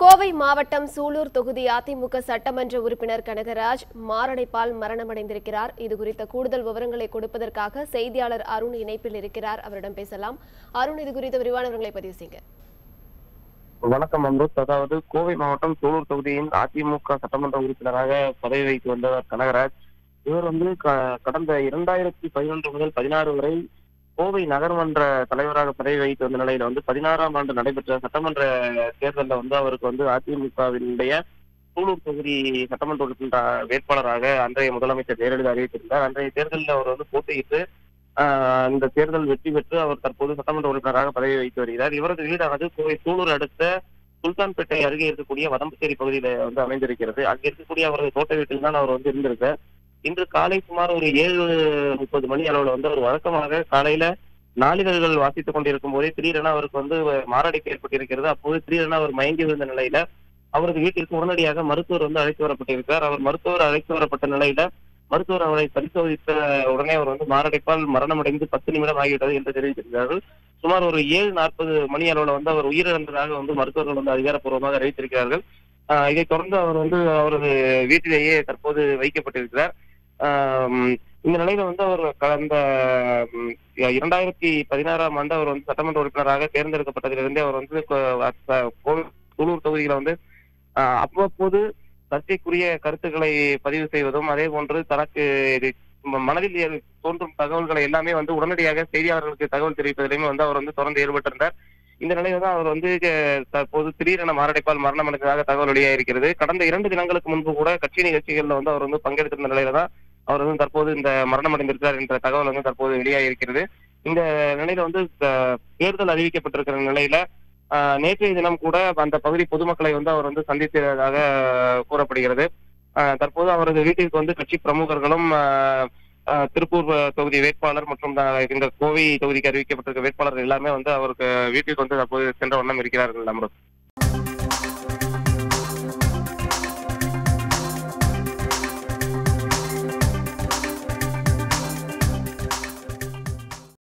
கோவை மாவட்டம் சூலூர் தொகுதி அதிமுக சட்டமன்ற உறுப்பினர் கனகராஜ் மாரடைப்பால் மரணமடைந்திருக்கிறார். இதுகுறித்த கூடுதல் விவரங்களை கொடுப்பதற்காக செய்தியாளர் அருண் இணைப்பில் இருக்கிறார். அவரிடம் பேசலாம். அருண், இது குறித்த விரிவான விவரங்களை பதிவு செய்யுங்க. வணக்கம் அம்ருத். அதாவது கோவை மாவட்டம் சூலூர் தொகுதியின் அதிமுக சட்டமன்ற உறுப்பினராக பதவி வைத்து வந்தவர் கனகராஜ். இவர் கடந்த 2011 முதல் 16 வரை கோவை நகர்மன்ற தலைவராக பதவி வைத்து வந்த நிலையில 16ஆம் ஆண்டு நடைபெற்ற சட்டமன்ற தேர்தலில் அவருக்கு அதிமுகவினுடைய சூலூர் தொகுதி சட்டமன்ற உறுப்பினர் வேட்பாளராக அன்றைய முதலமைச்சர் ஜெயலலிதா அறிவித்திருந்தார். அன்றைய தேர்தலில் அவர் போட்டியிட்டு இந்த தேர்தல் வெற்றி பெற்று அவர் தற்போது சட்டமன்ற உறுப்பினராக பதவி வைத்து வருகிறார். இவரது வீடானது கோவை சூலூர் அடுத்த சுல்தான்பேட்டை அருகே இருக்கக்கூடிய வதம்பச்சேரி பகுதியில அமைந்திருக்கிறது. அங்கே இருக்கக்கூடிய அவரது தோட்ட வீட்டில் தான் அவர் இருந்திருக்கார். இன்று காலை சுமார் ஒரு 7:30 மணி அளவுல அவர் வழக்கமாக காலையில நாளிதழ்கள் வாசித்துக் கொண்டிருக்கும் போதே திடீரென அவருக்கு மாரடைப்பு ஏற்பட்டிருக்கிறது. அப்போது திடீரென அவர் மயங்கி விழுந்த நிலையில அவரது வீட்டிற்கு உடனடியாக மருத்துவர் அழைத்து வரப்பட்டிருக்கிறார். அவர் மருத்துவர் அழைத்து வரப்பட்ட நிலையில மருத்துவர் அவரை பரிசோதித்த உடனே அவர் மாரடைப்பால் மரணமடைந்து 10 நிமிடம் ஆகிவிட்டது என்று தெரிவித்திருக்கிறார்கள். சுமார் ஒரு 7:40 மணி அளவுல அவர் உயிரிழந்ததாக மருத்துவர்கள் அதிகாரப்பூர்வமாக அறிவித்திருக்கிறார்கள். இதைத் தொடர்ந்து அவர் அவரது வீட்டிலேயே தற்போது வைக்கப்பட்டிருக்கிறார். இந்த நிலையில அவர் கடந்த 2016ஆம் ஆண்டு அவர் சட்டமன்ற உறுப்பினராக தேர்ந்தெடுக்கப்பட்டதிலிருந்தே அவர் சூலூர் தொகுதியில அவ்வப்போது சர்ச்சைக்குரிய கருத்துக்களை பதிவு செய்வதும், அதே போன்று தனக்கு மனதில் தோன்றும் தகவல்களை எல்லாமே உடனடியாக செய்தியாளர்களுக்கு தகவல் தெரிவிப்பதிலையும் அவர் தொடர்ந்து ஈடுபட்டிருந்தார். இந்த நிலையில தான் அவர் தற்போது திடீரென மாரடைப்பால் மரணம் அடைந்ததாக தகவல் வெளியாயிருக்கிறது. கடந்த 2 தினங்களுக்கு முன்பு கூட கட்சி நிகழ்ச்சிகள்ல அவர் பங்கெடுத்திருந்த நிலையில தான் அவர் தற்போது இந்த மரணம் அடைந்திருக்கிறார் என்ற தகவல் தற்போது வெளியாகியிருக்கிறது. இந்த நிலையில தேர்தல் அறிவிக்கப்பட்டிருக்கிற நிலையில நேற்றைய தினம் கூட அந்த பகுதி பொதுமக்களை அவர் சந்தித்ததாக கூறப்படுகிறது. தற்போது அவரது வீட்டிற்கு கட்சி பிரமுகர்களும் திருப்பூர் தொகுதி வேட்பாளர் மற்றும் இந்த கோவை தொகுதிக்கு அறிவிக்கப்பட்டிருக்க வேட்பாளர்கள் எல்லாமே அவருக்கு வீட்டிற்கு தற்போது சென்ற வண்ணம் இருக்கிறார்கள். அமருத்.